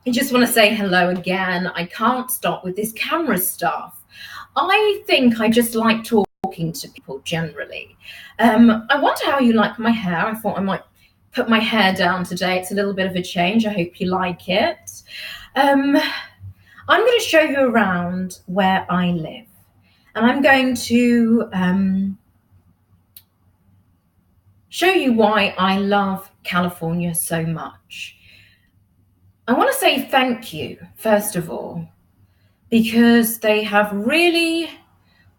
I just want to say hello again. I can't stop with this camera stuff. I think I just like talking to people generally. I wonder how you like my hair. I thought I might put my hair down today. It's a little bit of a change. I hope you like it. Um, I'm going to show you around where I live. And I'm going to show you why I love California so much. I want to say thank you, first of all, because they have really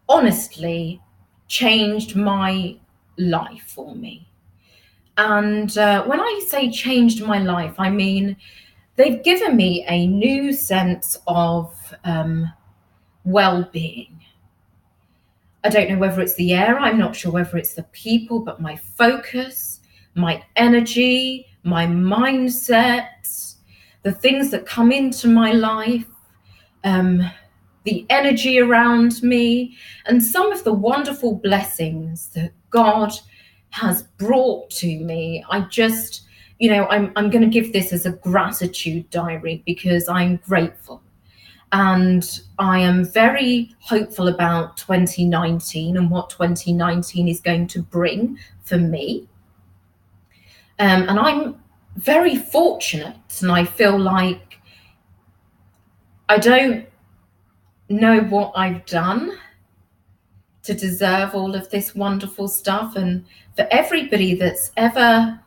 honestly changed my life for me. And when I say changed my life, I mean they've given me a new sense of well being. I don't know whether it's the air, I'm not sure whether it's the people, but my focus, my energy, my mindset, the things that come into my life, the energy around me, and some of the wonderful blessings that God has brought to me. I just, I'm going to give this as a gratitude diary because I'm grateful. And I am very hopeful about 2019 and what 2019 is going to bring for me. And I'm very fortunate, and I feel like I don't know what I've done to deserve all of this wonderful stuff. And for everybody that's ever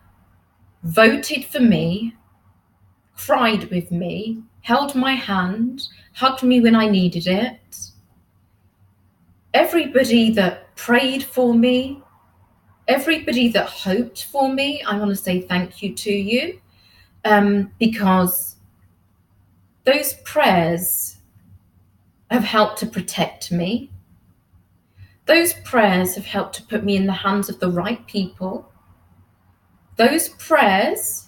voted for me, cried with me, held my hand, hugged me when I needed it, everybody that prayed for me, everybody that hoped for me, I want to say thank you to you, because those prayers have helped to protect me. Those prayers have helped to put me in the hands of the right people. Those prayers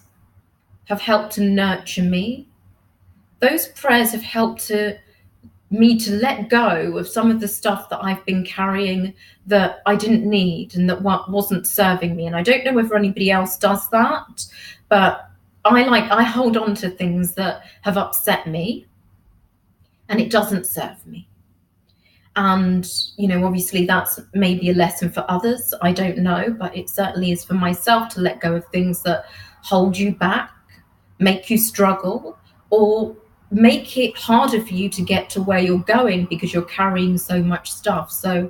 have helped to nurture me. Those prayers have helped me to let go of some of the stuff that I've been carrying that I didn't need and that wasn't serving me. And I don't know whether anybody else does that, but I hold on to things that have upset me and it doesn't serve me. And, obviously that's maybe a lesson for others. I don't know, but it certainly is for myself to let go of things that hold you back, make you struggle, or make it harder for you to get to where you're going because you're carrying so much stuff. So,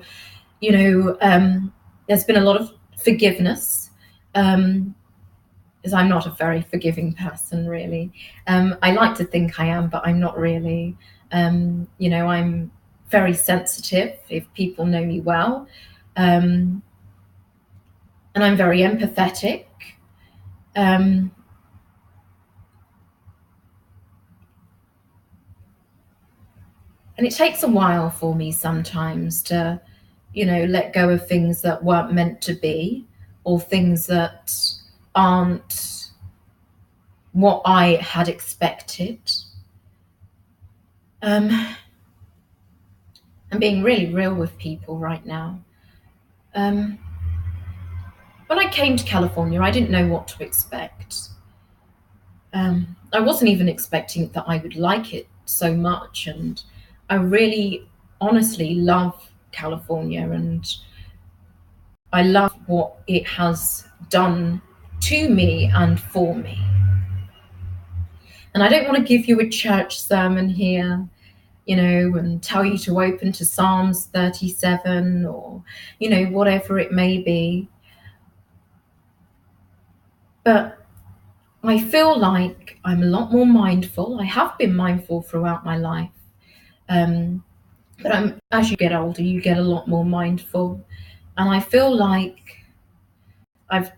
there's been a lot of forgiveness, because I'm not a very forgiving person, really. I like to think I am, but I'm not really. I'm very sensitive if people know me well. And I'm very empathetic. Um, and it takes a while for me sometimes to, let go of things that weren't meant to be or things that aren't what I had expected. I'm being really real with people right now. Um, when I came to California, I didn't know what to expect. I wasn't even expecting that I would like it so much, and I really, honestly love California, and I love what it has done to me and for me. And I don't want to give you a church sermon here, and tell you to open to Psalms 37 or, whatever it may be. But I feel like I'm a lot more mindful. I have been mindful throughout my life. But as you get older, you get a lot more mindful. And I feel like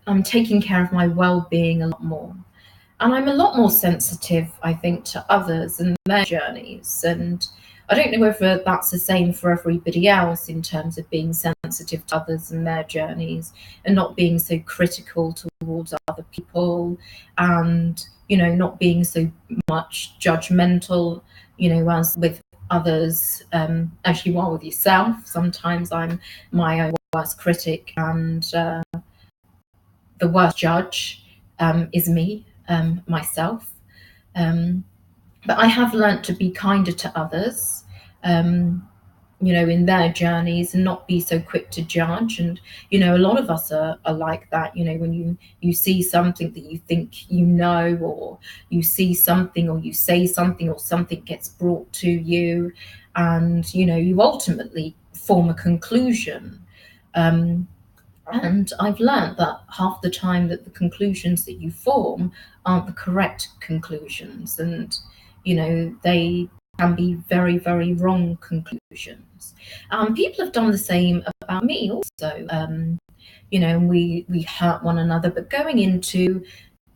I'm taking care of my well-being a lot more. And I'm a lot more sensitive, I think, to others and their journeys. And I don't know whether that's the same for everybody else in terms of being sensitive to others and their journeys and not being so critical towards other people and, not being so much judgmental, as with others, as you are with yourself. Sometimes I'm my own worst critic, and the worst judge is me, myself. Um, But I have learnt to be kinder to others, um, in their journeys, and not be so quick to judge. And a lot of us are like that. When you see something that you think or you see something, or you say something, or something gets brought to you, and you ultimately form a conclusion. um, and I've learned that half the time that the conclusions that you form aren't the correct conclusions, and they can be very, very wrong conclusions. People have done the same about me also. And we hurt one another. But going into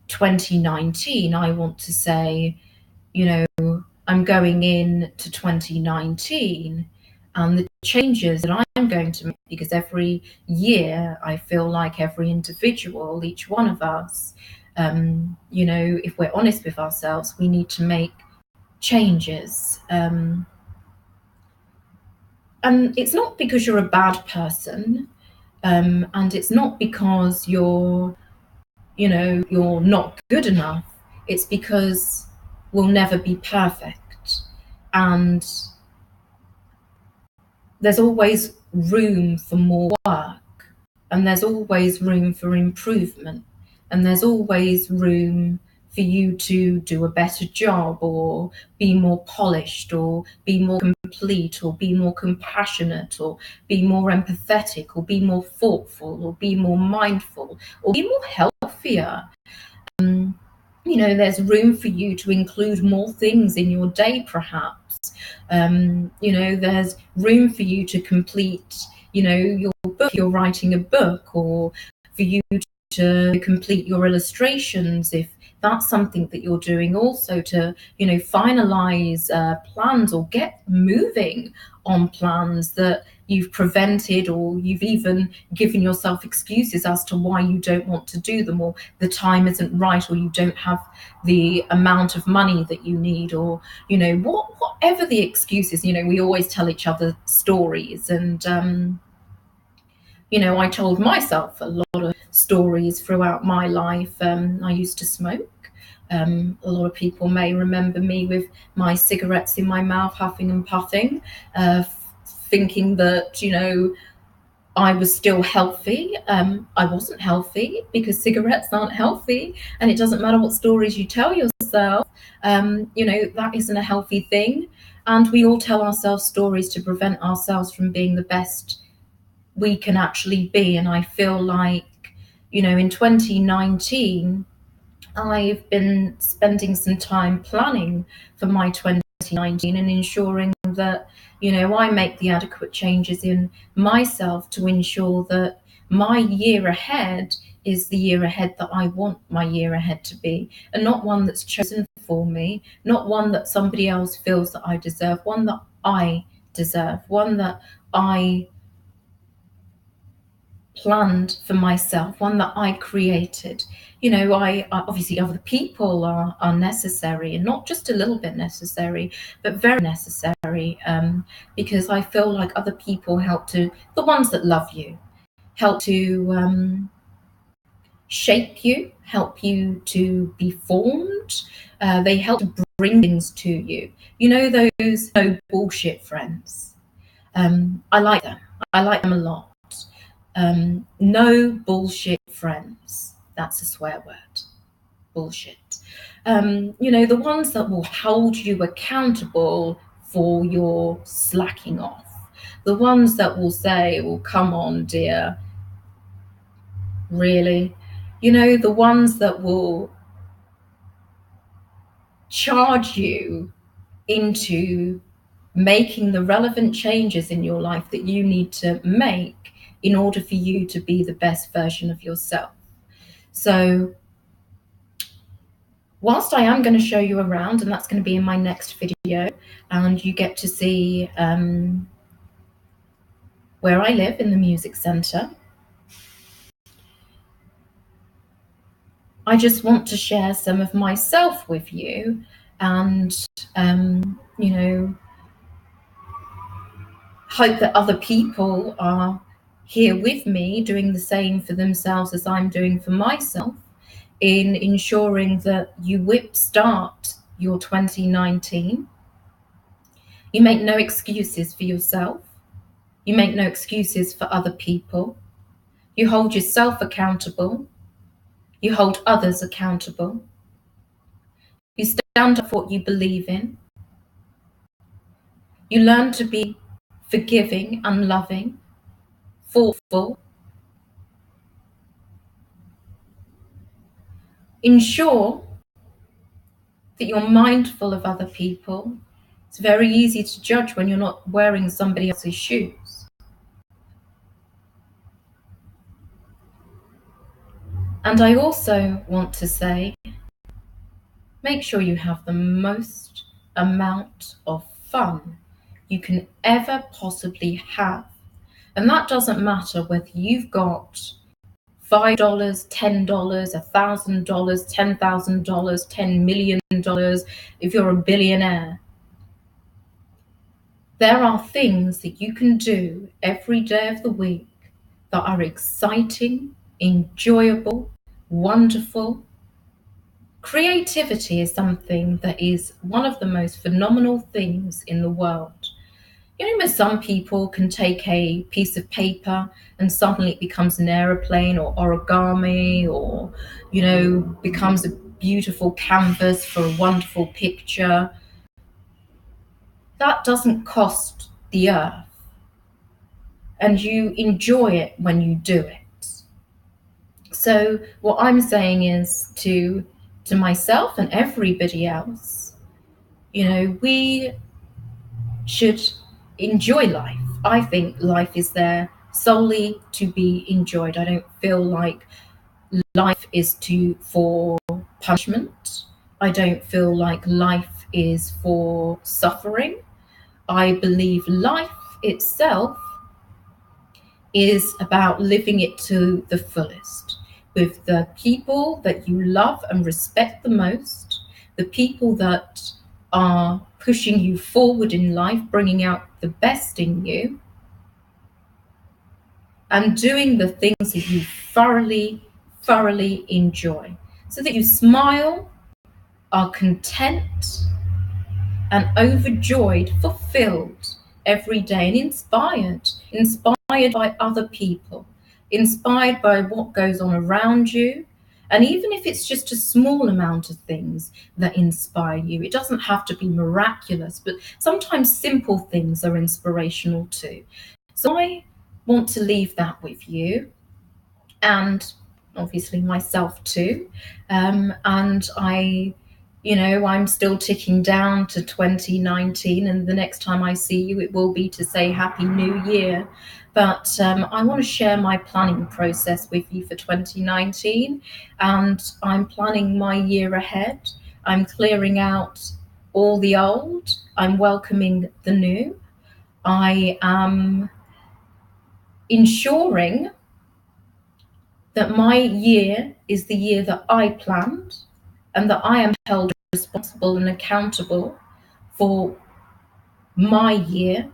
2019, I want to say, you know, I'm going in to 2019, and the changes that I'm going to make, because every year I feel like every individual, each one of us, if we're honest with ourselves, we need to make changes. And it's not because you're a bad person, and it's not because you're not good enough. It's because we'll never be perfect. And there's always room for more work, and there's always room for improvement, and there's always room for you to do a better job, or be more polished, or be more complete, or be more compassionate, or be more empathetic, or be more thoughtful, or be more mindful, or be more healthier. There's room for you to include more things in your day, perhaps. There's room for you to complete, your book, you're writing a book, or for you to complete your illustrations, if that's something that you're doing, also to, finalize plans, or get moving on plans that you've prevented, or you've even given yourself excuses as to why you don't want to do them, or the time isn't right, or you don't have the amount of money that you need, or whatever the excuses. We always tell each other stories, and I told myself a lot of stories throughout my life. I used to smoke. A lot of people may remember me with my cigarettes in my mouth, huffing and puffing, thinking that, I was still healthy. I wasn't healthy, because cigarettes aren't healthy. And it doesn't matter what stories you tell yourself, that isn't a healthy thing. And we all tell ourselves stories to prevent ourselves from being the best we can actually be. And I feel like, in 2019, I've been spending some time planning for my 2019, and ensuring that, I make the adequate changes in myself to ensure that my year ahead is the year ahead that I want my year ahead to be, and not one that's chosen for me, not one that somebody else feels that I deserve, one that I deserve, one that I planned for myself, one that I created. I obviously, other people are necessary, and not just a little bit necessary, but very necessary, because I feel like other people help to, the ones that love you, help to shape you, help you to be formed. They help to bring things to you. Those no bullshit friends. I like them. I like them a lot. No bullshit friends. That's a swear word. Bullshit. The ones that will hold you accountable for your slacking off. The ones that will say, "Well, come on, dear. Really?" The ones that will charge you into making the relevant changes in your life that you need to make in order for you to be the best version of yourself. So, whilst I am going to show you around, and that's going to be in my next video, and you get to see where I live in the music centre, I just want to share some of myself with you, and hope that other people are here with me doing the same for themselves as I'm doing for myself, in ensuring that you whip start your 2019. You make no excuses for yourself. You make no excuses for other people. You hold yourself accountable. You hold others accountable. You stand up for what you believe in. You learn to be forgiving and loving, thoughtful. Ensure that you're mindful of other people. It's very easy to judge when you're not wearing somebody else's shoes. And I also want to say, make sure you have the most amount of fun you can ever possibly have. And that doesn't matter whether you've got $5, $10, $1,000, $10,000, $10 million, if you're a billionaire. There are things that you can do every day of the week that are exciting, enjoyable, wonderful. Creativity is something that is one of the most phenomenal things in the world. You know, some people can take a piece of paper and suddenly it becomes an aeroplane or origami or, becomes a beautiful canvas for a wonderful picture. That doesn't cost the earth. And you enjoy it when you do it. So what I'm saying is to myself and everybody else, we should enjoy life. I think life is there solely to be enjoyed. I don't feel like life is for punishment. I don't feel like life is for suffering. I believe life itself is about living it to the fullest with the people that you love and respect the most, the people that are pushing you forward in life, bringing out the best in you, and doing the things that you thoroughly, thoroughly enjoy, so that you smile, are content, and overjoyed, fulfilled every day, and inspired by other people, inspired by what goes on around you. And even if it's just a small amount of things that inspire you, it doesn't have to be miraculous, but sometimes simple things are inspirational too. So I want to leave that with you, and obviously myself too. And I'm still ticking down to 2019, and the next time I see you, it will be to say Happy New Year. But I want to share my planning process with you for 2019, and I'm planning my year ahead. I'm clearing out all the old. I'm welcoming the new. I am ensuring that my year is the year that I planned, and that I am held responsible and accountable for my year,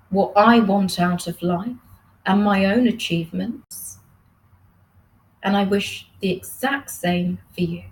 what I want out of life, and my own achievements. And I wish the exact same for you.